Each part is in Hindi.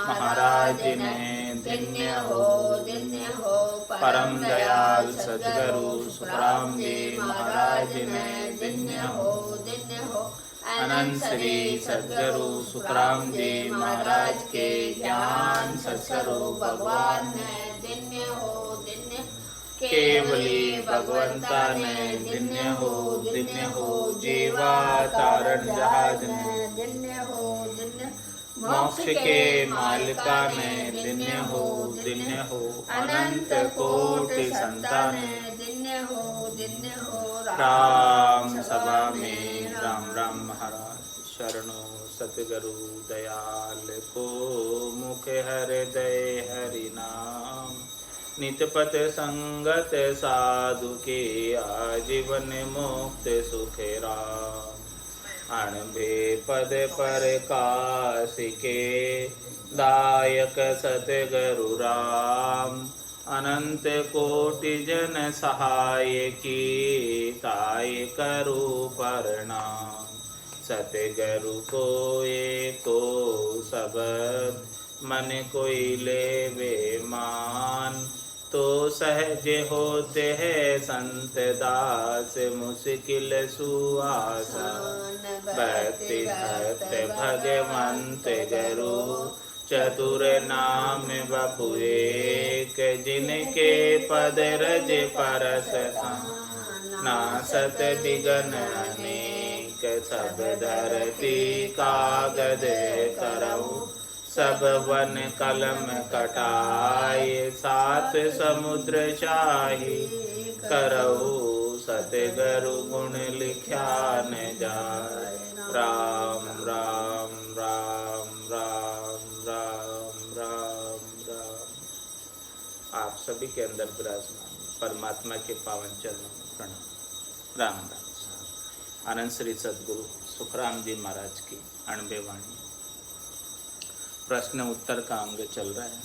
महाराज ने धन्य हो। परम दयाल सद्गुरु सुखराम जी महाराज ने धन्य हो। अनंत श्री सद्गुरु सुखराम जी महाराज के ज्ञान सत्स्वरूप भगवान ने धन्य हो। केवली भगवंता ने धन्य हो। जीवा तारण जहाज ने धन्य हो। मोक्ष के मालिका ने धन्य हो। अनंत कोटि संतान ने धन्य हो। राम सभा में राम राम महाराज शरणो सतगुरु दयाल को मुख हृदय हरि नाम नितपत संगत साधु के आजीवन मुक्त सुख राम अणभे पद पर काशिके दायक सतगुरु राम अनंत कोटि जन सहाय की ताय करू प्रणाम सतगुरु को एको सबद मन कोई लेवे मान तो सहज होते हैं संत दास मुश्किल सुआसन भक्ति भक्त भगवंत गुरु चतुर नाम बपु एक जिनके पद रज परस नासत बिगन अनेक सब धरती कागद करऊ सब वन कलम कटाए सात समुद्र चाही करऊ सतगुरु गुण लिख्या न जाय राम राम राम राम राम राम राम। आप सभी के अंदर विराजमान परमात्मा के पावन चरणों में प्रणाम। राम राम। आनंद श्री सद्गुरु सुखराम जी महाराज की अणबे वाणी प्रश्न उत्तर का अंग चल रहा है।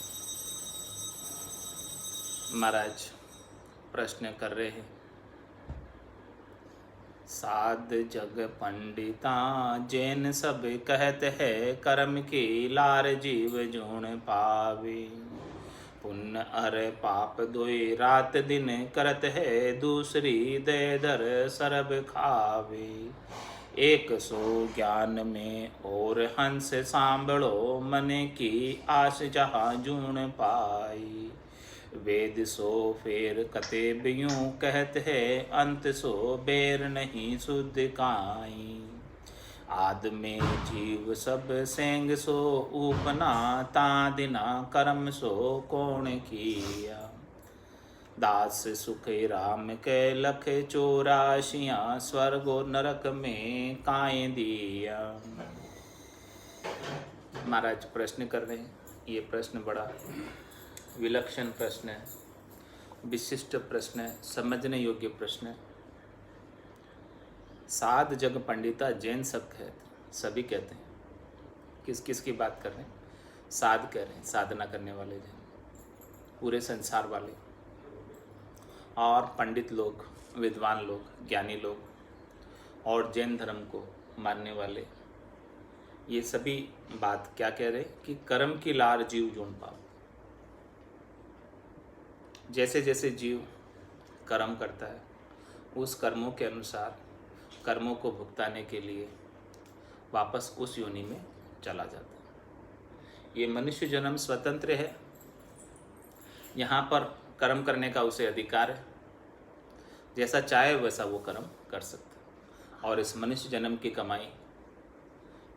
महाराज प्रश्न कर रहे हैं। साध जग पंडिता जैन सब कहते हैं कर्म की लार जीव जोन पावे पुण्य अरे पाप दोई रात दिन करत है दूसरी दे दर सरब खावे एक सो ज्ञान में और हंस सांभळो मन की आस जहाँ जून पाई वेद सो फेर कतेब यूं कहते हैं अंत सो बेर नहीं शुद्ध काई आद में जीव सब सेंग सो ऊपना ता दिना कर्म सो कौन किया दास सुख राम के लख 84 स्वर्ग और नरक में काए दिया। महाराज प्रश्न कर रहे हैं। ये प्रश्न बड़ा विलक्षण प्रश्न है, विशिष्ट प्रश्न है, समझने योग्य प्रश्न है। साध जग पंडिता जैन सब कहते, सभी कहते हैं। किस किस की बात कर रहे हैं? साध कह रहे हैं, साधना करने वाले जैन, पूरे संसार वाले और पंडित लोग, विद्वान लोग, ज्ञानी लोग और जैन धर्म को मानने वाले, ये सभी बात क्या कह रहे कि कर्म की लार जीव जोन पाओ। जैसे जैसे जीव कर्म करता है उस कर्मों के अनुसार कर्मों को भुगताने के लिए वापस उस योनि में चला जाता है। ये मनुष्य जन्म स्वतंत्र है, यहाँ पर कर्म करने का उसे अधिकार है, जैसा चाहे वैसा वो कर्म कर सकता है। और इस मनुष्य जन्म की कमाई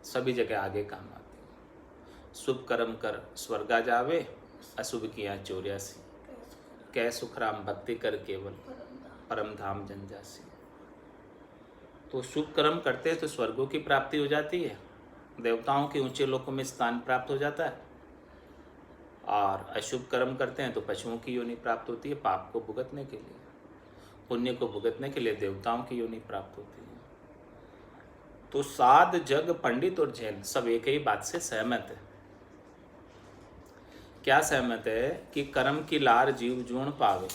सभी जगह आगे काम आती है। शुभ कर्म कर स्वर्गा जावे, अशुभ किया 84 कै सुखराम भक्ति कर केवल परम धाम जन जासी। तो शुभ कर्म करते हैं तो स्वर्गों की प्राप्ति हो जाती है, देवताओं के ऊंचे लोकों में स्थान प्राप्त हो जाता है, और अशुभ कर्म करते हैं तो पशुओं की योनि प्राप्त होती है पाप को भुगतने के लिए, पुण्य को भुगतने के लिए देवताओं की योनि प्राप्त होती है। तो साध जग पंडित और जैन सब एक ही बात से सहमत है। क्या सहमत है कि कर्म की लार जीव जूण पावे,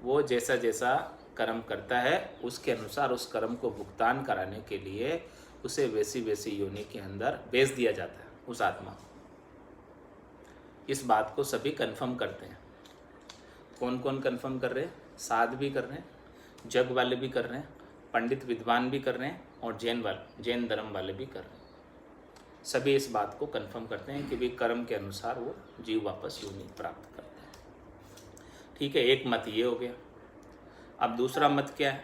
वो जैसा जैसा कर्म करता है उसके अनुसार उस कर्म को भुगतान कराने के लिए उसे वैसी वैसी योनि के अंदर भेज दिया जाता है उस आत्मा को। इस बात को सभी कंफर्म करते हैं। कौन कौन कंफर्म कर रहे हैं? साध भी कर रहे हैं, जग वाले भी कर रहे हैं, पंडित विद्वान भी कर रहे हैं, और जैन धर्म वाले भी कर रहे हैं। सभी इस बात को कंफर्म करते हैं कि भाई कर्म के अनुसार वो जीव वापस योनि प्राप्त करता है। ठीक है, एक मत ये हो गया। अब दूसरा मत क्या है?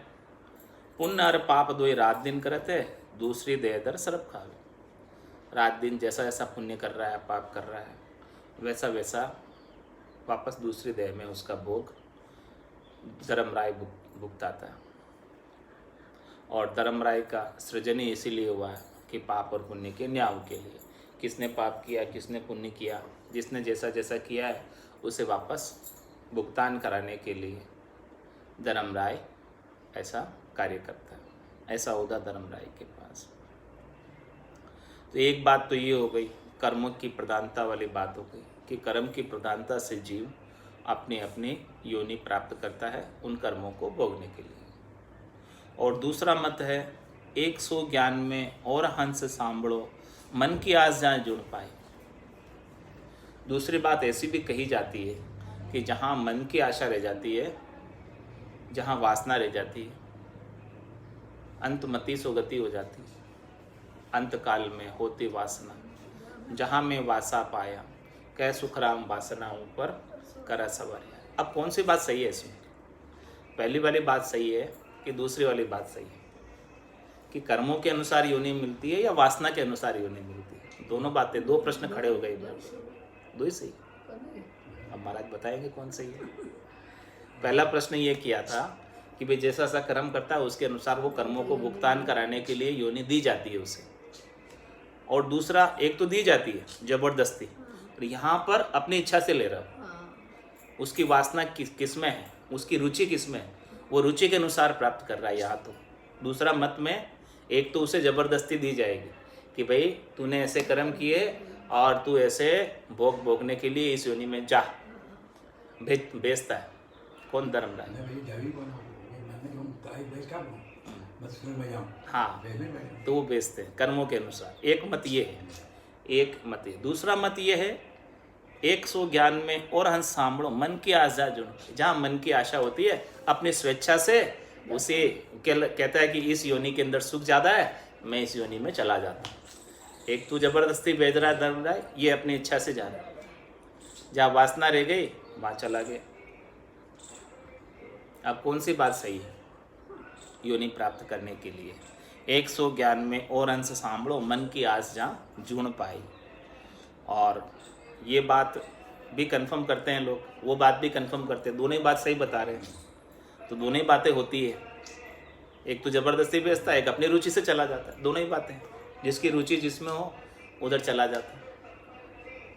पुण्य और पाप दो रात दिन करते, दूसरी देह दर सरब खावे। रात दिन जैसा जैसा पुण्य कर रहा है, पाप कर रहा है, वैसा वैसा वापस दूसरी देह में उसका भोग धर्मराय भुगताता है। और धर्मराय का सृजन ही इसीलिए हुआ है कि पाप और पुण्य के न्याय के लिए। किसने पाप किया, किसने पुण्य किया, जिसने जैसा जैसा किया है उसे वापस भुगतान कराने के लिए धर्मराय ऐसा कार्य करता है। ऐसा होगा धर्मराय के पास। तो एक बात तो ये हो गई, कर्मों की प्रधानता वाली बात हो गई कि कर्म की प्रधानता से जीव अपनी अपनी योनि प्राप्त करता है उन कर्मों को भोगने के लिए। और दूसरा मत है, 100 ज्ञान में और हंस सांभळो, मन की आस जहाँ जुड़ पाए। दूसरी बात ऐसी भी कही जाती है कि जहाँ मन की आशा रह जाती है, जहाँ वासना रह जाती है, अंतमति सो गति हो जाती है। अंत काल में होती वासना, जहाँ में वासा पाया, कह सुखराम वासना ऊपर करा सवारिया। अब कौन सी बात सही है इसमें? पहली वाली बात सही है कि दूसरी वाली बात सही है? कि कर्मों के अनुसार योनि मिलती है या वासना के अनुसार योनि मिलती है? दोनों बातें, दो प्रश्न खड़े हो गए, दो ही सही। अब महाराज बताएंगे कौन सही है। पहला प्रश्न ये किया था कि भाई जैसा सा कर्म करता है उसके अनुसार वो कर्मों को भुगतान कराने के लिए योनि दी जाती है उसे। और दूसरा, एक तो दी जाती है जबरदस्ती, और यहाँ पर अपनी इच्छा से ले रहा हो। उसकी वासना किस में है, उसकी रुचि किस में है, वो रुचि के अनुसार प्राप्त कर रहा है। यहाँ तो दूसरा मत में एक तो उसे जबरदस्ती दी जाएगी कि भाई तूने ऐसे कर्म किए और तू ऐसे भोगने के लिए इस योनि में जा, भेजता है कौन? धर्मराय। हाँ, तो वो बेचते हैं कर्मों के अनुसार। एक मत ये है, एक मत ये। दूसरा मत ये है, 100 ज्ञान में और हंस सांभळो, मन की आशा जुड़। जहाँ मन की आशा होती है अपनी स्वेच्छा से उसे कहता है कि इस योनि के अंदर सुख ज़्यादा है, मैं इस योनि में चला जाता हूँ। एक तू जबरदस्ती भेज रहा है धर्मराय, ये अपनी इच्छा से जा रहा है। जहाँ वासना रह गई वहाँ चला गया। अब कौन सी बात सही है योनि प्राप्त करने के लिए? 100 ज्ञान में और अंश सांभळो, मन की आस जहाँ जुड़ पाई। और ये बात भी कंफर्म करते हैं लोग, वो बात भी कंफर्म करते हैं, दोनों ही बात सही बता रहे हैं। तो दोनों ही बातें होती है, एक तो ज़बरदस्ती भेजता है, एक अपनी रुचि से चला जाता है। दोनों ही बातें, जिसकी रुचि जिसमें हो उधर चला जाता है।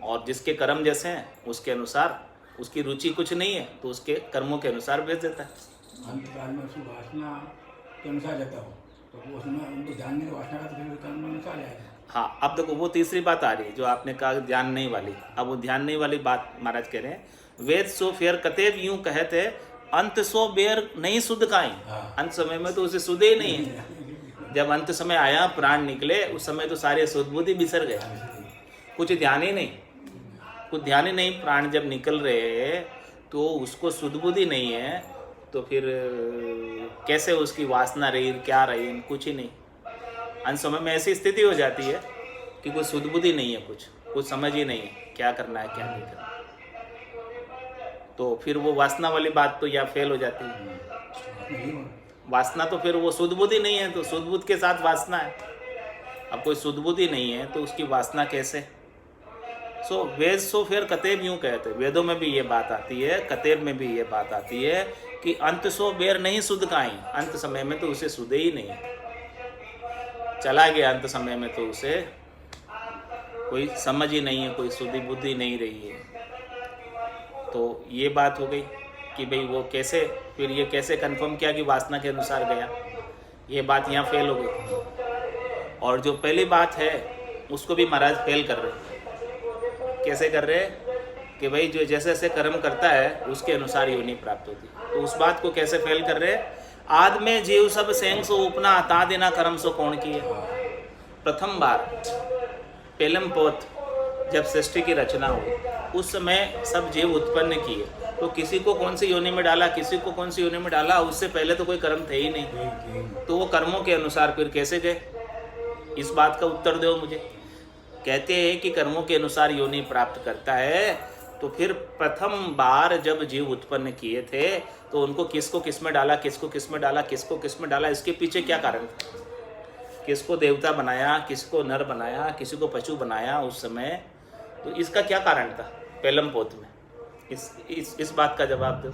और जिसके कर्म जैसे हैं उसके अनुसार, उसकी रुचि कुछ नहीं है तो उसके कर्मों के अनुसार भेज देता है। अंतकाल में उसकी वासना के अनुसार जाता हो तो वो उसमें उनको ध्यान नहीं, वासना का तो फिर कर्म में अनुसार जाएगा। हाँ, अब देखो वो तीसरी बात आ रही है जो आपने कहा ध्यान नहीं वाली। अब वो ध्यान नहीं वाली बात महाराज कह रहे हैं, वेद सो फेर कतेब यूं कहते, अंत सो बेर नहीं सुध काई। अंत समय में तो उसे सुध ही नहीं है। जब अंत समय आया, प्राण निकले, उस समय तो सारे सुध बुद्धि बिसर गए, कुछ ध्यान ही नहीं, कुछ ध्यान ही नहीं। प्राण जब निकल रहे तो उसको सुध बुद्धि नहीं है, तो फिर कैसे उसकी वासना रही, क्या रही, कुछ ही नहीं। अंत समय में ऐसी स्थिति हो जाती है कि कोई सुध बुद्धि नहीं है, कुछ समझ ही नहीं है क्या करना है क्या नहीं करना। तो फिर वो वासना वाली बात तो या फेल हो जाती है। वासना तो फिर वो सुध बुद्धि नहीं है, तो सुध बुद्ध के साथ वासना है। अब कोई सुध बुद्धि नहीं है तो उसकी वासना कैसे? वेद सो फिर कतेब यूं कहते, वेदों में भी ये बात आती है, कतेब में भी ये बात आती है कि अंत सो बेर नहीं सुध काई। अंत समय में तो उसे सुधे ही नहीं है, चला गया अंत समय में तो उसे कोई समझ ही नहीं है, कोई सुधि बुद्धि नहीं रही है। तो ये बात हो गई कि भाई वो कैसे, फिर ये कैसे कंफर्म किया कि वासना के अनुसार गया, ये बात यहाँ फेल हो गई। और जो पहली बात है उसको भी महाराज फेल कर रहे हैं। कैसे कर रहे हैं कि भाई जो जैसे जैसे कर्म करता है उसके अनुसार योनि प्राप्त होती है। तो उस बात को कैसे फेल कर रहे हैं? आद में जीव सब सेंग सो उपना, ता देना कर्म सो कौन किए। प्रथम बार पेलम पोत जब सृष्टि की रचना हुई उस समय सब जीव उत्पन्न किए, तो किसी को कौन सी योनि में डाला, किसी को कौन सी योनि में डाला, उससे पहले तो कोई कर्म थे ही नहीं, तो वो कर्मों के अनुसार फिर कैसे गए? इस बात का उत्तर दो मुझे। कहते हैं कि कर्मों के अनुसार योनि प्राप्त करता है, तो फिर प्रथम बार जब जीव उत्पन्न किए थे तो उनको किसको किस में डाला, किसको किस में डाला, किसको किस में डाला, इसके पीछे क्या कारण था? किसको देवता बनाया, किसको नर बनाया, किसी को पशु बनाया उस समय, तो इसका क्या कारण था पेलम पोत में? इस बात का जवाब दो।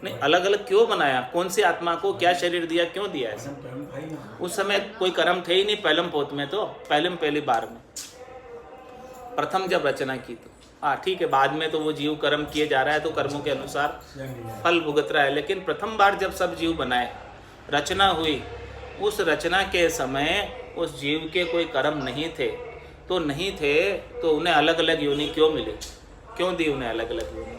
नहीं, अलग अलग क्यों बनाया? कौन सी आत्मा को क्या शरीर दिया, क्यों दिया ऐसा? उस समय कोई कर्म थे ही नहीं पेलम पोत में, तो पहली बार में प्रथम जब रचना की तो हाँ ठीक है, बाद में तो वो जीव कर्म किए जा रहा है तो कर्मों के अनुसार फल भुगत रहा है, लेकिन प्रथम बार जब सब जीव बनाए, रचना हुई, उस रचना के समय उस जीव के कोई कर्म नहीं थे, तो उन्हें अलग अलग योनि क्यों मिली, क्यों दी उन्हें अलग अलग योनि?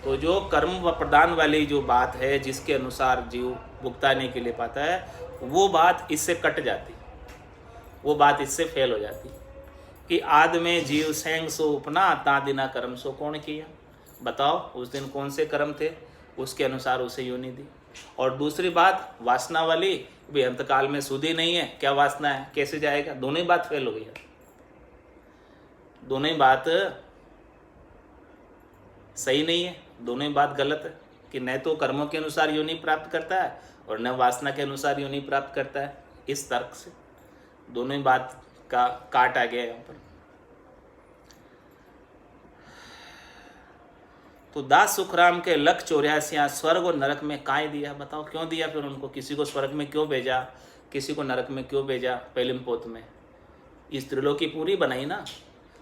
तो जो कर्म व प्रदान वाली जो बात है, जिसके अनुसार जीव भुगताने के लिए पाता है, वो बात इससे कट जाती, वो बात इससे फेल हो जाती कि आद में जीव सैंग सो उपना तादिना कर्म सो कौन किया। बताओ उस दिन कौन से कर्म थे, उसके अनुसार उसे योनि दी। और दूसरी बात वासना वाली, भी अंतकाल में सुधी नहीं है, क्या वासना है, कैसे जाएगा? दोनों ही बात फेल हो गई है, दोनों ही बात सही नहीं है, दोनों ही बात गलत है कि न तो कर्मों के अनुसार योनि प्राप्त करता है और न वासना के अनुसार योनि प्राप्त करता है। इस तर्क से दोनों ही बात का काट आ गया यहाँ पर। तो दास सुखराम के लख 84 स्वर्ग और नरक में काय दिया? बताओ क्यों दिया फिर उनको? किसी को स्वर्ग में क्यों भेजा, किसी को नरक में क्यों भेजा? पेलिम पोत में इस त्रिलोकी पूरी बनाई ना,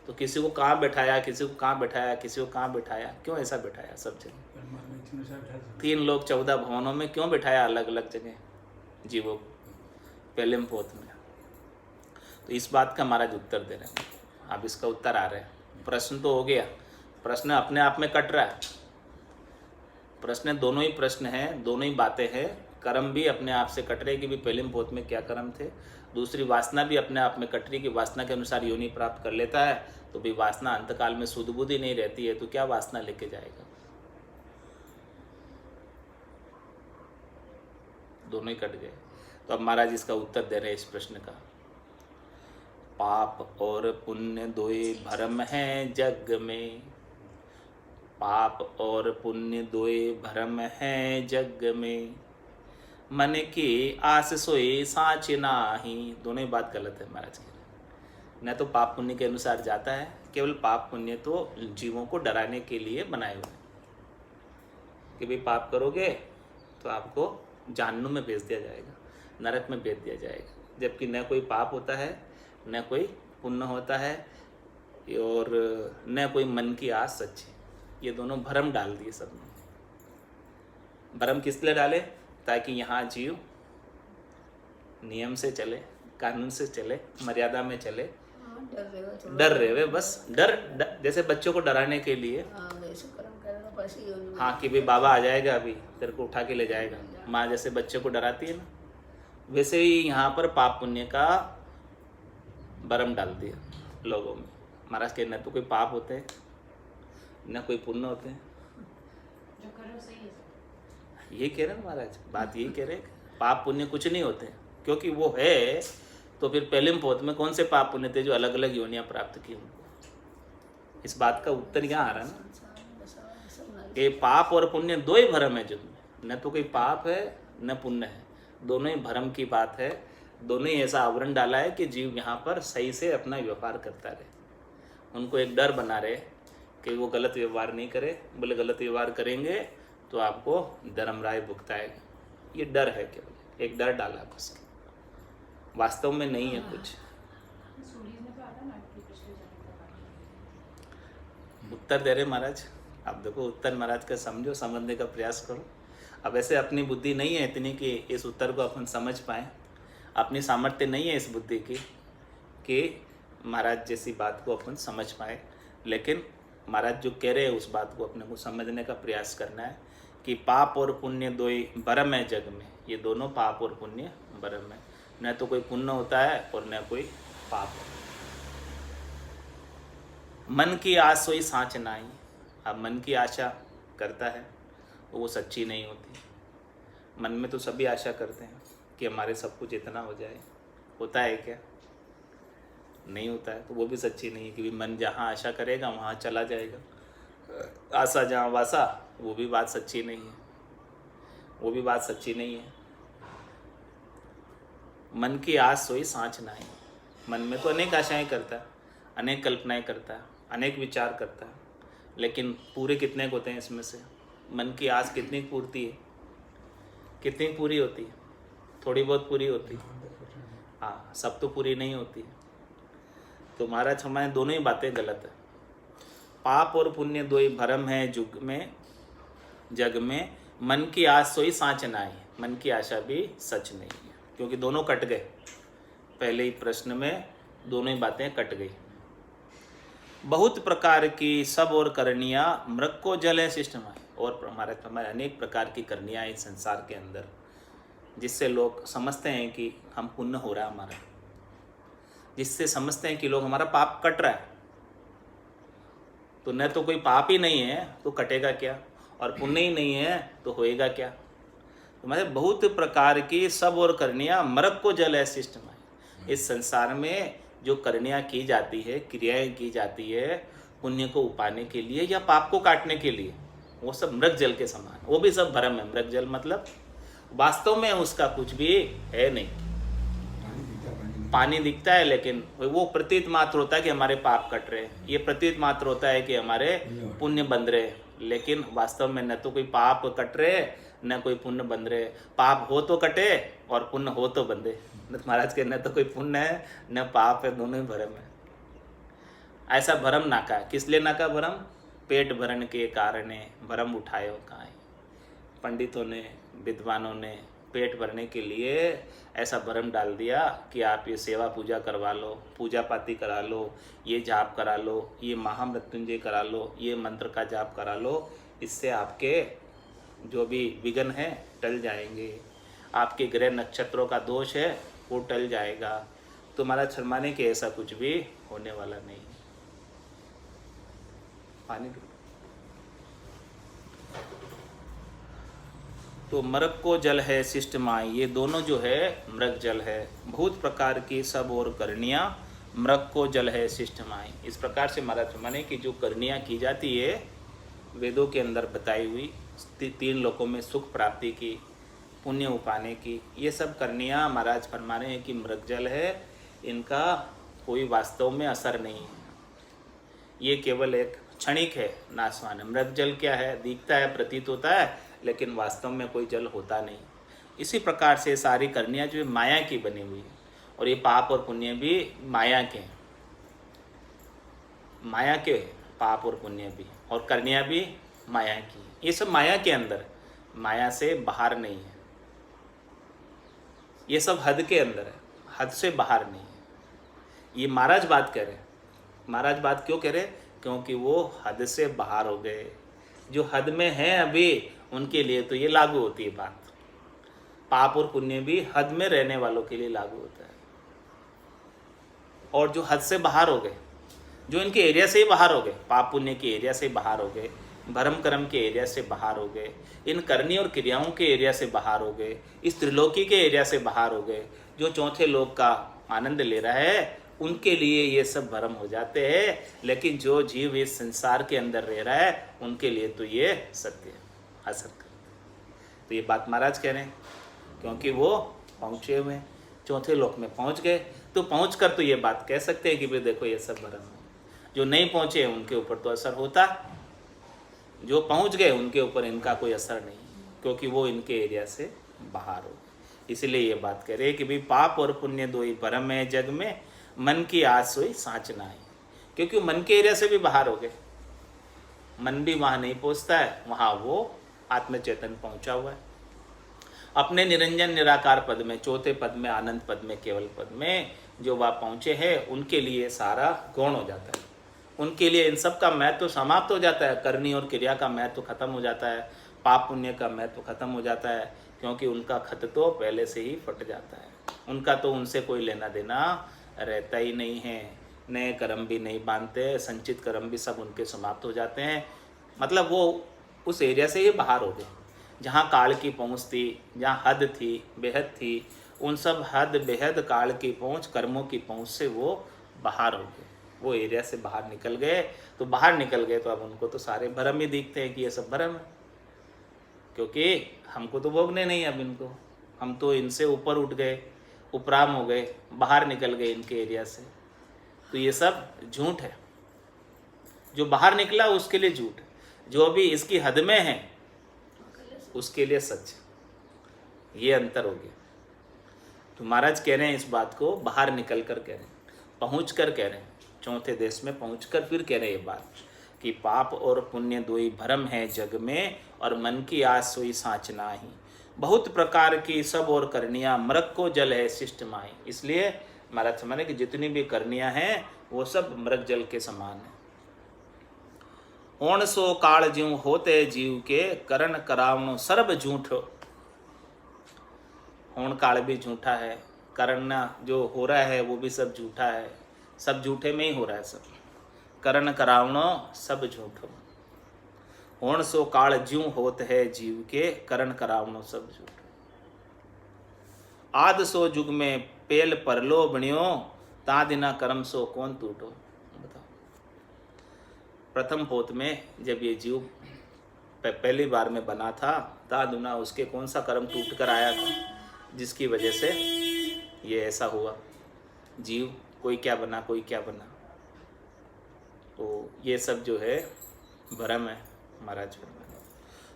तो किसी को कहाँ बैठाया, किसी को कहाँ बैठाया, किसी को कहाँ बैठाया, क्यों ऐसा बैठाया? सब जगह 3 लोक 14 भवनों में क्यों बैठाया अलग अलग जगह जीवों को पेलिम पोत में? तो इस बात का महाराज उत्तर दे रहे हैं। अब इसका उत्तर आ रहा है। प्रश्न तो हो गया, प्रश्न अपने आप में कट रहा है। प्रश्न दोनों ही प्रश्न हैं, दोनों ही बातें हैं। कर्म भी अपने आप से कट रहे कि भी पेलिम पोत में क्या कर्म थे, दूसरी वासना भी अपने आप में कट रही कि वासना के अनुसार योनि प्राप्त कर लेता है, तो भी वासना अंतकाल में सुध बुद्धि नहीं रहती है, तो क्या वासना लेके जाएगा? दोनों ही कट गए। तो अब महाराज इसका उत्तर दे रहे हैं इस प्रश्न का। पाप और पुण्य दोए भरम हैं जग में, पाप और पुण्य दोए भरम हैं जग में, मन की आस सोए साच नाही। दोनों ही बात गलत है महाराज की। न तो पाप पुण्य के अनुसार जाता है, केवल पाप पुण्य तो जीवों को डराने के लिए बनाए हुए कि भाई पाप करोगे तो आपको जहन्नुम में भेज दिया जाएगा, नरक में भेज दिया जाएगा, जबकि न कोई पाप होता है न कोई पुण्य होता है और न कोई मन की आस सच्ची। ये दोनों भ्रम डाल दिए सबने। भ्रम किस लिए डाले? ताकि यहाँ जीव नियम से चले, कानून से चले, मर्यादा में चले, डर रहे बस डर जैसे बच्चों को डराने के लिए। हाँ कि भाई बाबा आ जाएगा, अभी तेरे को उठा के ले जाएगा, माँ जैसे बच्चे को डराती है ना, वैसे ही यहाँ पर पाप पुण्य का भ्रम डाल दिया लोगों में। महाराज के न तो कोई पाप होते हैं न कोई पुण्य होते हैं, जो करो सही है। ये कह रहे हैं महाराज, बात यही कह रहे हैं, पाप पुण्य कुछ नहीं होते, क्योंकि वो है तो फिर पेलिम पोत में कौन से पाप पुण्य थे जो अलग अलग योनियां प्राप्त की उनको? इस बात का उत्तर यहाँ आ रहा है ना कि पाप और पुण्य दो ही भ्रम है जग में, न तो कोई पाप है न पुण्य है, दोनों ही भ्रम की बात है। दोनों ही ऐसा आवरण डाला है कि जीव यहाँ पर सही से अपना व्यवहार करता रहे, उनको एक डर बना रहे कि वो गलत व्यवहार नहीं करे। बोले गलत व्यवहार करेंगे तो आपको धर्मराय भुगताएगा, ये डर है, केवल एक डर डाला बस, वास्तव में नहीं है कुछ। उत्तर दे रहे महाराज। अब देखो उत्तर महाराज का समझो, समझने का प्रयास करो। अब ऐसे अपनी बुद्धि नहीं है इतनी कि इस उत्तर को अपन समझ पाएँ, अपनी सामर्थ्य नहीं है इस बुद्धि की कि महाराज जैसी बात को अपन समझ पाए, लेकिन महाराज जो कह रहे हैं उस बात को अपने को समझने का प्रयास करना है कि पाप और पुण्य दो ही भ्रम है जग में। ये दोनों पाप और पुण्य भ्रम है, न तो कोई पुण्य होता है और न कोई पाप है। मन की आस सोई सांच नाई। अब मन की आशा करता है वो सच्ची नहीं होती। मन में तो सभी आशा करते हैं कि हमारे सब कुछ इतना हो जाए, होता है क्या? नहीं होता है, तो वो भी सच्ची नहीं है, क्योंकि मन जहाँ आशा करेगा वहाँ चला जाएगा। आशा जहाँ वासा, वो भी बात सच्ची नहीं है, वो भी बात सच्ची नहीं है। मन की आस सोई सांच नाई। मन में तो अनेक आशाएं करता है, अनेक कल्पनाएं करता है, अनेक विचार करता है, लेकिन पूरे कितने होते हैं इसमें से? मन की आस कितनी पूर्ति है, कितनी पूरी होती है? थोड़ी बहुत पूरी होती है, हाँ, सब तो पूरी नहीं होती है। तो महाराज हमारे दोनों ही बातें गलत है। पाप और पुण्य दो ही भरम है जुग में, जग में। मन की आस सोई सांच नाई। मन की आशा भी सच नहीं है, क्योंकि दोनों कट गए। पहले ही प्रश्न में दोनों ही बातें कट गई। बहुत प्रकार की सब और करनिया, मृग को जल है शिष्टमाय। और हमारे अनेक प्रकार की करनियाँ इस संसार के अंदर, जिससे लोग समझते हैं कि हम पुण्य हो रहा है हमारा, जिससे समझते हैं कि लोग हमारा पाप कट रहा है। तो न तो कोई पाप ही नहीं है तो कटेगा क्या, और पुण्य ही नहीं है तो होएगा क्या? तो मतलब बहुत प्रकार की सब और करनियाँ, मृग को जल है शिष्टमाय। इस संसार में जो करनियाँ की जाती है, क्रियाएं की जाती है पुण्य को उपाने के लिए या पाप को काटने के लिए, वो सब मृग जल के समान, वो भी सब भ्रम है। मृग जल मतलब वास्तव में उसका कुछ भी है नहीं। पानी दिखता है, लेकिन वो प्रतीत मात्र होता है कि हमारे पाप कट रहे हैं, ये प्रतीत मात्र होता है कि हमारे पुण्य बंध रहे, लेकिन वास्तव में न तो कोई पाप कट रहे न कोई पुण्य बंध रहे। पाप हो तो कटे और पुण्य हो तो बंधे। महाराज के न तो कोई पुण्य है न पाप है, दोनों ही भरम है। ऐसा भरम नाका है। किस लिए नाका भरम? पेट भरण के कारणे भरम उठायो काहे। पंडितों ने, विद्वानों ने पेट भरने के लिए ऐसा भरम डाल दिया कि आप ये सेवा पूजा करवा लो, पूजा पाती करा लो, ये जाप करा लो, ये महामृत्युंजय करा लो, ये मंत्र का जाप करा लो, इससे आपके जो भी विघ्न है टल जाएंगे, आपके ग्रह नक्षत्रों का दोष है वो टल जाएगा। तो महाराज शर्माने के ऐसा कुछ भी होने वाला नहीं। पानी तो मृग को जल है शिष्ट माई, ये दोनों जो है मृग जल है। बहुत प्रकार की सब और करनियाँ, मृग को जल है शिष्ट माई। इस प्रकार से महाराज माने कि जो करनियाँ की जाती है वेदों के अंदर बताई हुई, 3 लोकों में सुख प्राप्ति की, पुण्य उपाने की, ये सब करनियाँ महाराज फरमाने हैं कि मृग जल है, इनका कोई वास्तव में असर नहीं है, ये केवल एक क्षणिक है, नाशवान है। मृग जल क्या है? दिखता है, प्रतीत होता है, लेकिन वास्तव में कोई जल होता नहीं। इसी प्रकार से सारी करनियाँ जो माया की बनी हुई है, और ये पाप और पुण्य भी माया के हैं, माया के पाप और पुण्य भी, और करनियाँ भी माया की। ये सब माया के अंदर, माया से बाहर नहीं है। ये सब हद के अंदर है, हद से बाहर नहीं है। ये महाराज बात कह रहे हैं। महाराज बात क्यों कह रहे? क्योंकि वो हद से बाहर हो गए। जो हद में है अभी, उनके लिए तो ये लागू होती है बात। पाप और पुण्य भी हद में रहने वालों के लिए लागू होता है। और जो हद से बाहर हो गए, जो इनके एरिया से ही बाहर हो गए, पाप पुण्य के एरिया से बाहर हो गए, भरम कर्म के एरिया से बाहर हो गए, इन करनी और क्रियाओं के एरिया से बाहर हो गए, इस त्रिलोकी के एरिया से बाहर हो गए, जो चौथे लोक का आनंद ले रहा है, उनके लिए ये सब भरम हो जाते हैं। लेकिन जो जीव इस संसार के अंदर रह रहा है, उनके लिए तो ये सत्य है, असर करते। तो ये बात महाराज कह रहे हैं, क्योंकि वो पहुँचे हुए हैं, चौथे लोक में पहुँच गए, तो पहुँच कर तो ये बात कह सकते हैं कि भाई देखो ये सब भरम है। जो नहीं पहुँचे उनके ऊपर तो असर होता, जो पहुँच गए उनके ऊपर इनका कोई असर नहीं, क्योंकि वो इनके एरिया से बाहर हो। इसीलिए ये बात कह रहे हैं कि भाई पाप और पुण्य दो ही भरम है जग में, मन की आस सोई सांच नाई। क्योंकि मन के एरिया से भी बाहर हो गए, मन भी वहाँ नहीं पहुँचता है, वहाँ वो आत्मचेतन पहुँचा हुआ है अपने निरंजन निराकार पद में, चौथे पद में, आनंद पद में, केवल पद में जो वह पहुँचे हैं, उनके लिए सारा गौण हो जाता है। उनके लिए इन सब का महत्व तो समाप्त हो जाता है, करनी और क्रिया का महत्व तो खत्म हो जाता है, पाप पुण्य का महत्व तो खत्म हो जाता है, क्योंकि उनका खत तो पहले से ही फट जाता है। उनका तो उनसे कोई लेना देना रहता ही नहीं है, नए कर्म भी नहीं बांधते, संचित कर्म भी सब उनके समाप्त हो जाते हैं। मतलब वो उस एरिया से ही बाहर हो गए। जहाँ काल की पहुँच थी, जहाँ हद थी, बेहद थी, उन सब हद बेहद काल की पहुँच, कर्मों की पहुँच से वो बाहर हो गए, वो एरिया से बाहर निकल गए। तो बाहर निकल गए तो अब उनको तो सारे भ्रम ही दिखते हैं कि ये सब भ्रम है, क्योंकि हमको तो भोगने नहीं अब इनको, हम तो इनसे ऊपर उठ गए, उपराम हो गए, बाहर निकल गए इनके एरिया से। तो ये सब झूठ है। जो बाहर निकला उसके लिए झूठ है, जो अभी इसकी हद में है उसके लिए सच। ये अंतर हो गया। तो महाराज कह रहे हैं इस बात को बाहर निकल कर कह रहे हैं, पहुँच कर कह रहे हैं, चौथे देश में पहुँच कर फिर कह रहे हैं ये बात कि पाप और पुण्य दो ही भ्रम है जग में, और मन की आस सोई साँच नाही। बहुत प्रकार की सब और करनियाँ, मृग को जल है शिष्ट माही। इसलिए महाराज समझे कि जितनी भी करनियाँ हैं वो सब मृग जल के समान है। होण सो काल ज्यों होते जीव के, करण करावणो सर्ब झूठ। होण काल भी झूठा है, करना जो हो रहा है वो भी सब झूठा है, सब झूठे में ही हो रहा है सब। करण करावणो सब झूठो। होण सो काल ज्यों होत है जीव के, करण करावणो सब झूठ। आद सो जुग में पेल परलो बणियो, ता दिना कर्म सो कौन टूटो। बताओ, प्रथम पोत में जब ये जीव पहली बार में बना था, ता दुना उसके कौन सा कर्म टूट कर आया था जिसकी वजह से ये ऐसा हुआ। जीव कोई क्या बना, कोई क्या बना। तो ये सब जो है भ्रम है। महाराज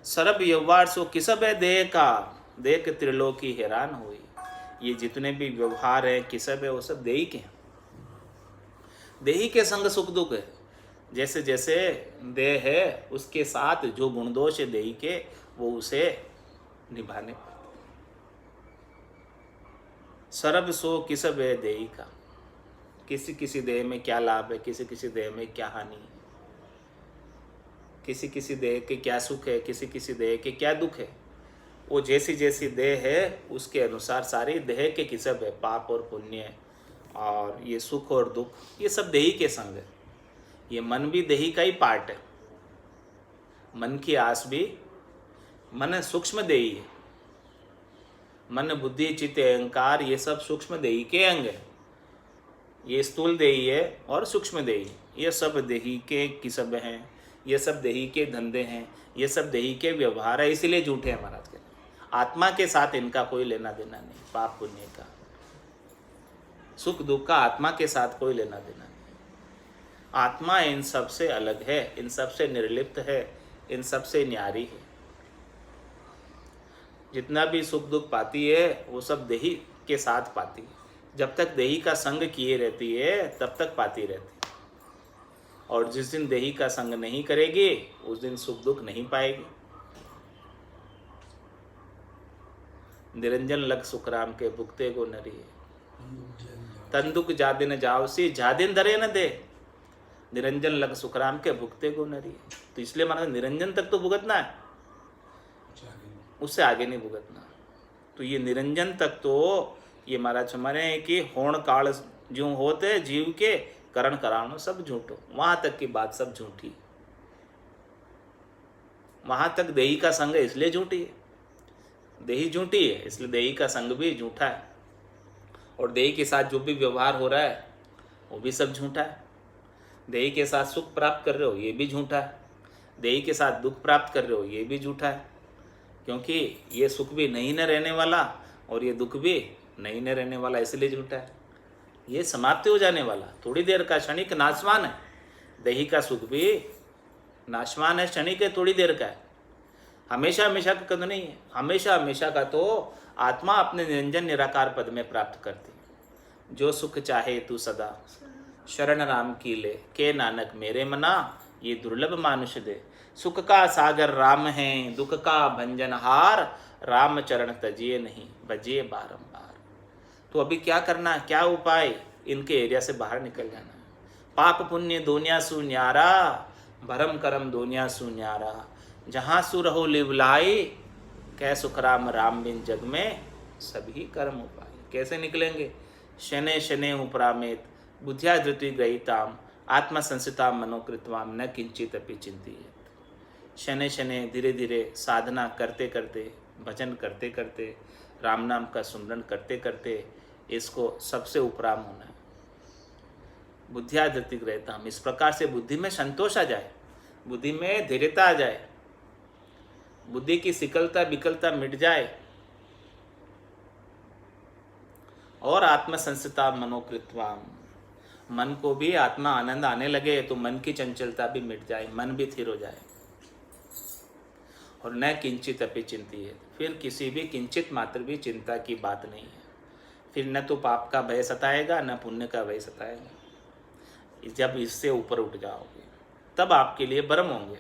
सरब व्यवहार सो किसब है देह का, देख त्रिलोकी हैरान हुई। ये जितने भी व्यवहार है किसब है वो सब देही के हैं, देही के संग सुख दुख है। जैसे जैसे देह है उसके साथ जो गुण दोष है देही के, वो उसे निभाने। सरब सो किसब है देही का, किसी किसी देह में क्या लाभ है, किसी किसी देह में क्या हानि है, किसी किसी देह के क्या सुख है, किसी किसी देह के क्या दुख है। वो जैसी जैसी देह है उसके अनुसार सारी देह के किसब है, पाप और पुण्य और ये सुख और दुख, ये सब देही के संग है। ये मन भी देही का ही पार्ट है। मन की आस भी, मन सूक्ष्म देही है। मन बुद्धि चित्त अहंकार ये सब सूक्ष्म देही के अंग है। ये स्थूल देही है और सूक्ष्म देही, ये सब देही के किसब हैं, ये सब देही के धंधे हैं, ये सब देही के व्यवहार है, इसीलिए झूठे हैं महाराज के। आत्मा के साथ इनका कोई लेना देना नहीं, पाप पुण्य का, सुख दुख का आत्मा के साथ कोई लेना देना नहीं। आत्मा इन सब से अलग है, इन सब से निर्लिप्त है, इन सब से न्यारी है। जितना भी सुख दुख पाती है वो सब देही के साथ पाती है। जब तक देही का संग किए रहती है तब तक पाती रहती है, और जिस दिन देही का संग नहीं करेगी उस दिन सुख दुख नहीं पाएगी। निरंजन लग सुखराम के भुगते को नरी, तंदुक जादिन जावसी जादिन धरे न दे। निरंजन लग सुखराम के भुगते को नरी। तो इसलिए माना निरंजन तक तो भुगतना है, उससे आगे नहीं भुगतना। तो ये निरंजन तक तो ये महाराज हमारे हैं कि होण काल ज्यों होते जीव के, करण करावनो सब झूठो। वहां तक की बात सब झूठी, वहां तक देही का संग है इसलिए झूठी है। देही झूठी है इसलिए देही का संग भी झूठा है, और देही के साथ जो भी व्यवहार हो रहा है वो भी सब झूठा है। देही के साथ सुख प्राप्त कर रहे हो ये भी झूठा है, देही के साथ दुख प्राप्त कर रहे हो ये भी झूठा है, क्योंकि ये सुख भी नहीं न रहने वाला और ये दुख भी नहीं न रहने वाला, इसलिए झूठा है। ये समाप्ति हो जाने वाला, थोड़ी देर का क्षणिक नाशवान है। देही का सुख भी नाशवान है, क्षणिक है, थोड़ी देर का है, हमेशा हमेशा का कद नहीं है। हमेशा हमेशा का तो आत्मा अपने निरंजन निराकार पद में प्राप्त करती है। जो सुख चाहे तू सदा शरण राम की ले, के नानक मेरे मना ये दुर्लभ मानुष दे। सुख का सागर राम है, दुख का भंजनहार, राम चरण तजिए नहीं बजिए बारंबार। तो अभी क्या करना, क्या उपाय, इनके एरिया से बाहर निकल जाना है। पाप पुण्य दुनिया सु न्यारा, भरम करम दुनिया सु न्यारा। जहाँ सु रहो लिवलाई, कै सुखराम राम बिन जग में सभी कर्म उपाय। कैसे निकलेंगे शनै शनै उपरामेत बुद्ध्या धृति ग्रहीताम आत्मसंसिताम मनोकृतवाम न किंचित अपि चिंतियेत। शनै शनै धीरे धीरे साधना करते करते, भजन करते करते, राम नाम का सुमरन करते करते इसको सबसे उपराम होना है। बुद्धिया धृति ग्रहीताम, इस प्रकार से बुद्धि में संतोष आ जाए, बुद्धि में धैर्यता आ जाए, बुद्धि की सिकलता विकलता मिट जाए और आत्मसंसिता मनोकृतवाम, मन को भी आत्मा आनंद आने लगे तो मन की चंचलता भी मिट जाए, मन भी स्थिर हो जाए। और न किंचित अपि चिंतियेत, फिर किसी भी किंचित मात्र भी चिंता की बात नहीं है। फिर न तो पाप का भय सताएगा न पुण्य का भय सताएगा। जब इससे ऊपर उठ जाओगे तब आपके लिए भ्रम होंगे।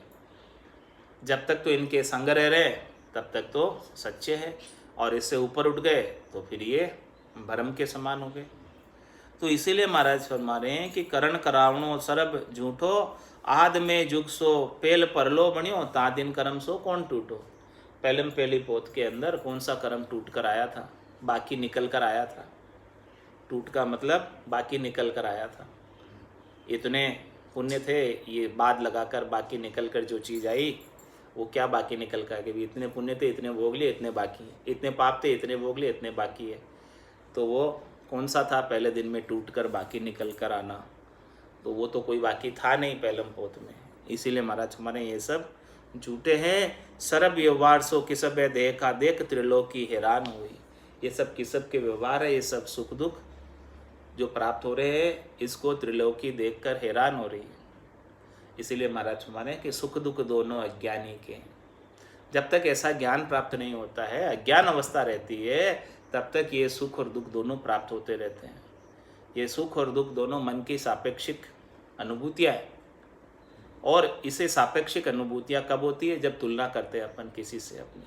जब तक तो इनके संग रह रहे तब तक तो सच्चे हैं, और इससे ऊपर उठ गए तो फिर ये भ्रम के समान हो गए। तो इसीलिए महाराज फरमा रहे हैं कि करण करावणो सरब झूठो, आद में जुग सो पेल परलो बनियो, ता दिन कर्म सो कौन टूटो। पहली पोत के अंदर कौन सा कर्म टूट कर आया था? बाकी निकल कर आया था। टूट का मतलब बाकी निकल कर आया था। इतने पुण्य थे, ये बाद लगाकर बाकी निकल कर जो चीज़ आई वो क्या बाकी निकल कर आगे भी इतने पुण्य थे, इतने भोग लिए, इतने बाकी है, इतने पाप थे, इतने भोग लिए, इतने बाकी है। तो वो कौन सा था? पहले दिन में टूट कर बाकी निकल कर आना, तो वो तो कोई बाकी था नहीं पहलम पोत में। इसीलिए महाराज हमारे ये सब झूठे हैं। सरब व्यवहार सो किसब है देखा देख त्रिलोकी हैरान हुई। ये सब किसब के व्यवहार है, ये सब सुख दुख जो प्राप्त हो रहे हैं इसको त्रिलोकी देखकर हैरान हो रही है। इसीलिए महाराज हमारे कि सुख दुख दोनों अज्ञानी के हैं। जब तक ऐसा ज्ञान प्राप्त नहीं होता है, अज्ञान अवस्था रहती है, तब तक ये सुख और दुख दोनों प्राप्त होते रहते हैं। ये सुख और दुख दोनों मन की सापेक्षिक अनुभूतियाँ हैं, और इसे सापेक्षिक अनुभूतियाँ कब होती है? जब तुलना करते हैं अपन किसी से, अपनी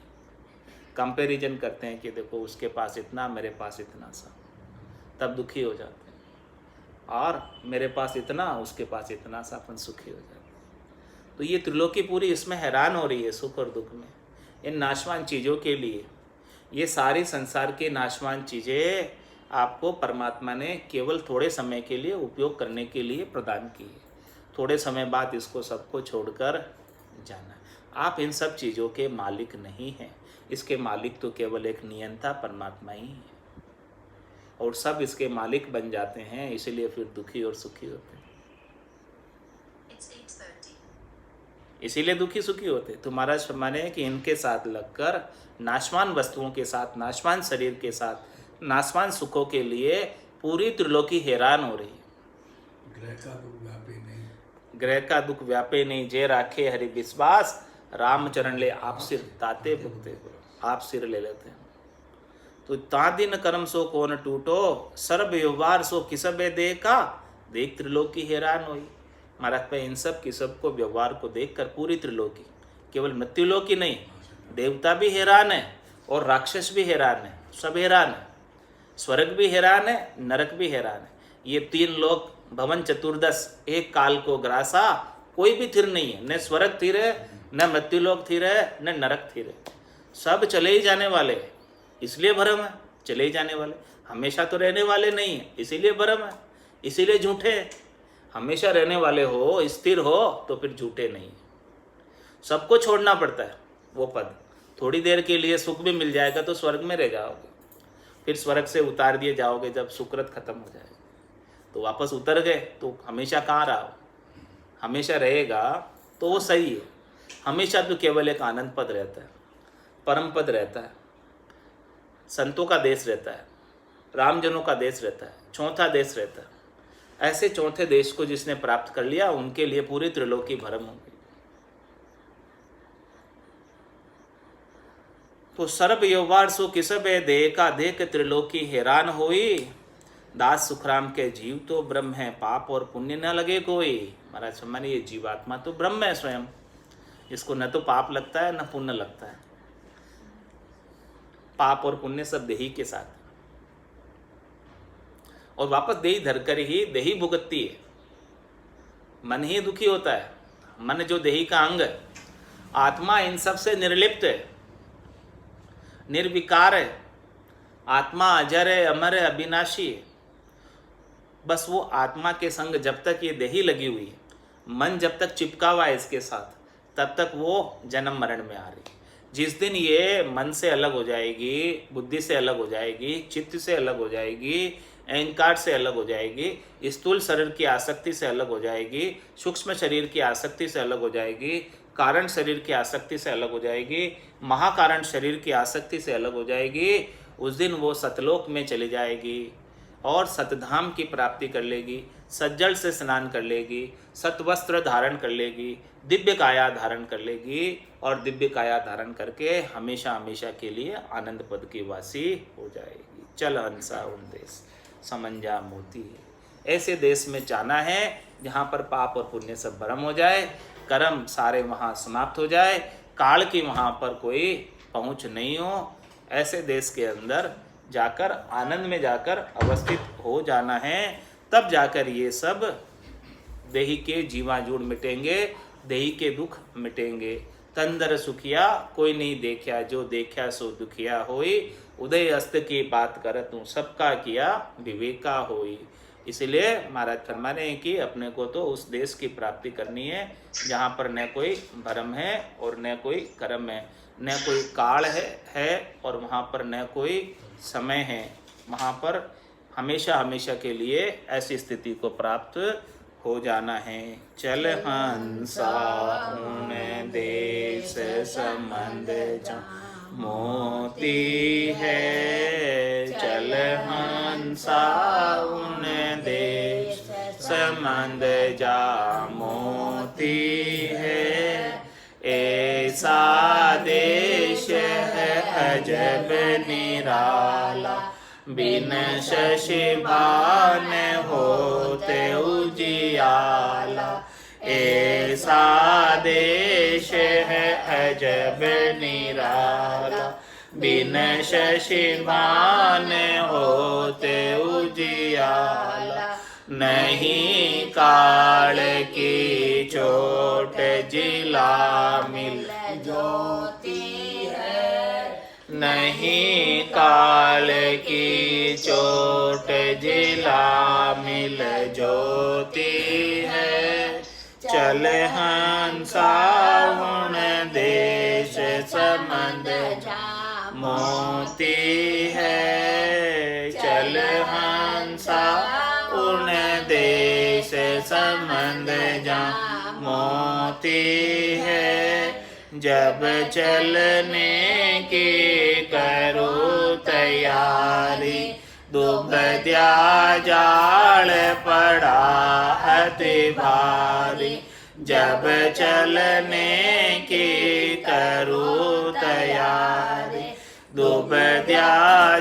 कंपैरिजन करते हैं कि देखो उसके पास इतना, मेरे पास इतना सा, तब दुखी हो जाते हैं। और मेरे पास इतना, उसके पास इतना सा, अपन सुखी हो जाते हैं। तो ये त्रिलोकी पूरी इसमें हैरान हो रही है सुख और दुख में, इन नाशवान चीज़ों के लिए। ये सारी संसार के नाशवान चीज़ें आपको परमात्मा ने केवल थोड़े समय के लिए उपयोग करने के लिए प्रदान की है। थोड़े समय बाद इसको सबको छोड़कर जाना। आप इन सब चीज़ों के मालिक नहीं हैं, इसके मालिक तो केवल एक नियंता परमात्मा ही है, और सब इसके मालिक बन जाते हैं, इसलिए फिर दुखी और सुखी होते हैं। इसीलिए दुखी सुखी होते। तो महाराज फरमाने हैं कि इनके साथ लगकर नाशवान वस्तुओं के साथ, नाशवान शरीर के साथ, नाशवान सुखों के लिए पूरी त्रिलोकी हैरान हो रही है। ग्रह का दुख व्यापे नहीं, जे राखे हरि विश्वास, रामचरण ले आप सिर ताते भुगते, आप सिर ले लेते हैं। तो ता दिन कर्म सो कौन टूटो, सर्व व्यवहार सो किसबे देखा, देख त्रिलोकी हैरान हुई। महाराज पे इन सब किसब को, व्यवहार को देखकर पूरी त्रिलोकी, केवल मृत्युलोक ही नहीं, देवता भी हैरान है और राक्षस भी हैरान है, सब हैरान है। स्वर्ग भी हैरान है, नरक भी हैरान है। ये तीन लोग भवन चतुर्दश एक काल को ग्रासा, कोई भी थिर नहीं है, न स्वर्ग थिर है, न मृत्युलोक थिर है, न नरक थिर है। सब चले ही जाने वाले, इसलिए भ्रम है। चले ही जाने वाले, हमेशा तो रहने वाले नहीं है, इसीलिए भ्रम है, इसीलिए झूठे हैं। हमेशा रहने वाले हो, स्थिर हो, तो फिर झूठे नहीं। सबको छोड़ना पड़ता है वो पद। थोड़ी देर के लिए सुख भी मिल जाएगा तो स्वर्ग में रह जाओगे, फिर स्वर्ग से उतार दिए जाओगे जब सुकृत खत्म हो जाएगा, तो वापस उतर गए तो हमेशा कहाँ रहो? हमेशा रहेगा तो वो सही है। हमेशा तो केवल एक आनंद पद रहता है, परम पद रहता है, संतों का देश रहता है, रामजनों का देश रहता है, चौथा देश रहता है। ऐसे चौथे देश को जिसने प्राप्त कर लिया, उनके लिए पूरी त्रिलोकी भरम होगी। तो सर्व व्यवहार सो किसबे देखा देख त्रिलोकी हैरान होई, दास सुखराम के जीव तो ब्रह्म है, पाप और पुण्य न लगे कोई। महाराज सम्मानी, ये जीवात्मा तो ब्रह्म है स्वयं, इसको न तो पाप लगता है न पुण्य लगता है। पाप और पुण्य सब देही के साथ, और वापस देही धरकर ही देही भुगतती है। मन ही दुखी होता है, मन जो देही का अंग है। आत्मा इन सब से निर्लिप्त है, निर्विकार है। आत्मा अजर है, अमर है, अविनाशी है। बस वो आत्मा के संग जब तक ये देही लगी हुई है, मन जब तक चिपका हुआ है इसके साथ, तब तक वो जन्म मरण में आ रही। जिस दिन ये मन से अलग हो जाएगी, बुद्धि से अलग हो जाएगी, चित्त से अलग हो जाएगी, अहंकार से अलग हो जाएगी, स्थूल शरीर की आसक्ति से अलग हो जाएगी, सूक्ष्म शरीर की आसक्ति से अलग हो जाएगी, कारण शरीर की आसक्ति से अलग हो जाएगी, महाकारण शरीर की आसक्ति से अलग हो जाएगी, उस दिन वो सतलोक में चली जाएगी और सतधाम की प्राप्ति कर लेगी, सज्जल से स्नान कर लेगी, सतवस्त्र धारण कर लेगी, दिव्य काया धारण कर लेगी और दिव्य काया धारण करके हमेशा हमेशा के लिए आनंद पद की वासी हो जाएगी। चल हंसा उन देश समंजा मोती। ऐसे देश में जाना है जहाँ पर पाप और पुण्य सब भरम हो जाए, कर्म सारे वहाँ समाप्त हो जाए, काल की वहाँ पर कोई पहुँच नहीं हो। ऐसे देश के अंदर जाकर आनंद में जाकर अवस्थित हो जाना है, तब जाकर ये सब देही के जीवाजूड़ मिटेंगे, देही के दुख मिटेंगे। तंदर सुखिया कोई नहीं देखा, जो देखा सो दुखिया होई, उदय अस्त की बात कर तू सबका किया विवेका होई। इसलिए महाराज फरमा रहे हैं कि अपने को तो उस देश की प्राप्ति करनी है जहाँ पर न कोई भरम है और न कोई कर्म है, न कोई काल है और वहाँ पर न कोई समय है। वहाँ पर हमेशा हमेशा के लिए ऐसी स्थिति को प्राप्त हो जाना है। चल हंसा उन देश संबंध जा मोती है, चल हंसा उन देश संबंध जा मोती है। ऐसा देश है अजब निराला, बिन शशिबान होते उजियाला। ऐसा देश है अजब निराला, बिन शशिबान होते उजियाला। नहीं काल की चोट जिला मिल ज्योति है, नहीं काल की चोट जिला मिल ज्योति है। चल हंसा उन देश संबंध जा मोती है, चल हंसा उन देश संबंध जा मोती है। जब चलने की करो तैयारी, दुबद्या जाल पड़ा अति भारी। जब चलने की करो तैयारी, दुबद्या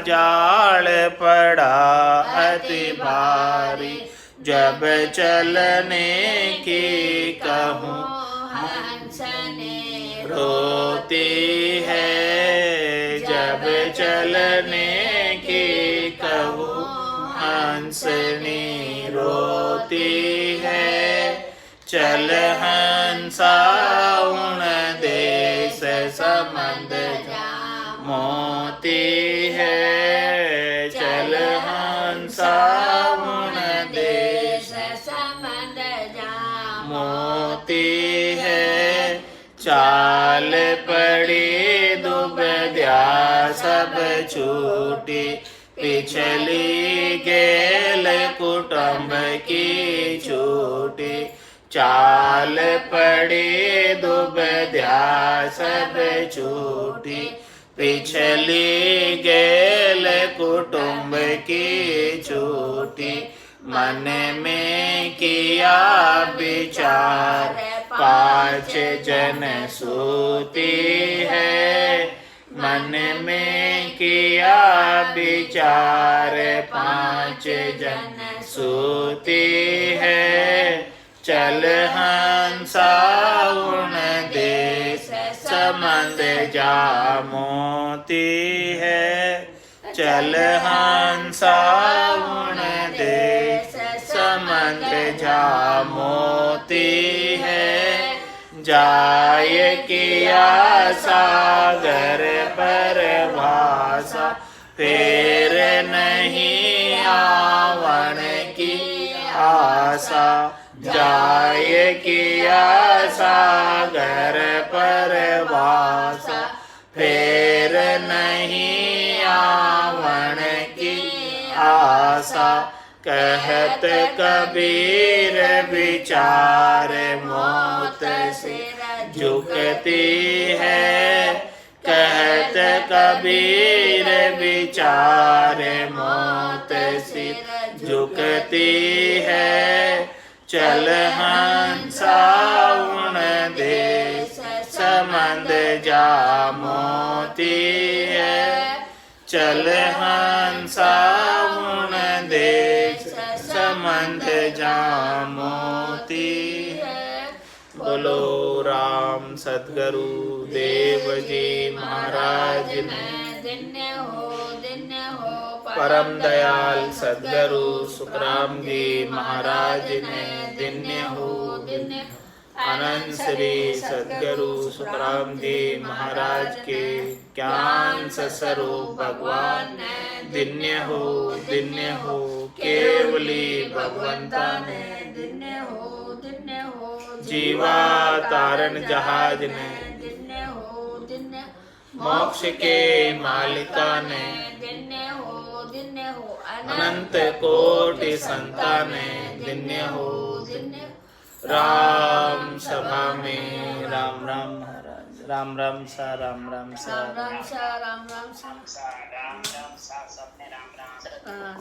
जाल पड़ा अति भारी। जब चलने की कहूँ हंसने रोती है, जब चलने की कहूँ हंसनी रोती है। चल हंसा उन देश संबंध जा मोती है, चल हंसा उन देश संबंध जा मोती है। चाल पड़ी दुबद्या सब छूटी, पिछली गेल कुटुंब की छूटी। चाल पड़ी दुबद्या सब छूटी, पिछली गेल कुटुंब की छूटी। मन में किया विचार पाँच जन सूती है, मन में किया विचार पाँच जन सूती है। चल हंसा उन देश संबंध जा मोती है, चल हंसा उन देश संबंध जा मोती है। जाय किया सागर पर भाषा, फिर नहीं आवन की आशा जाय किया सागर पर वासा फेर नहीं आवन की आशा कहत कबीर विचार मौत से झुकती है कहत कबीर विचार मौत से झुकती है चल हंसा उन देश समंद जा मोती है चल हंसा उन देश समंद जा मोती है बोलो राम सद्गुरु देव जी महाराज ने धन्य हो परम दयाल सद्गुरु सुखराम जी महाराज ने धन्य हो आनंद श्री सद्गुरु सुखराम जी महाराज के ज्ञान स्वरूप भगवान ने धन्य हो केवली भगवंता ने धन्य हो जीवा तारण जहाज ने धन्य हो मोक्ष के मालिका ने अनंत कोटि संताने धन्य हो राम सभा में राम राम महाराज राम राम सा राम राम सा राम राम सा सबने राम राम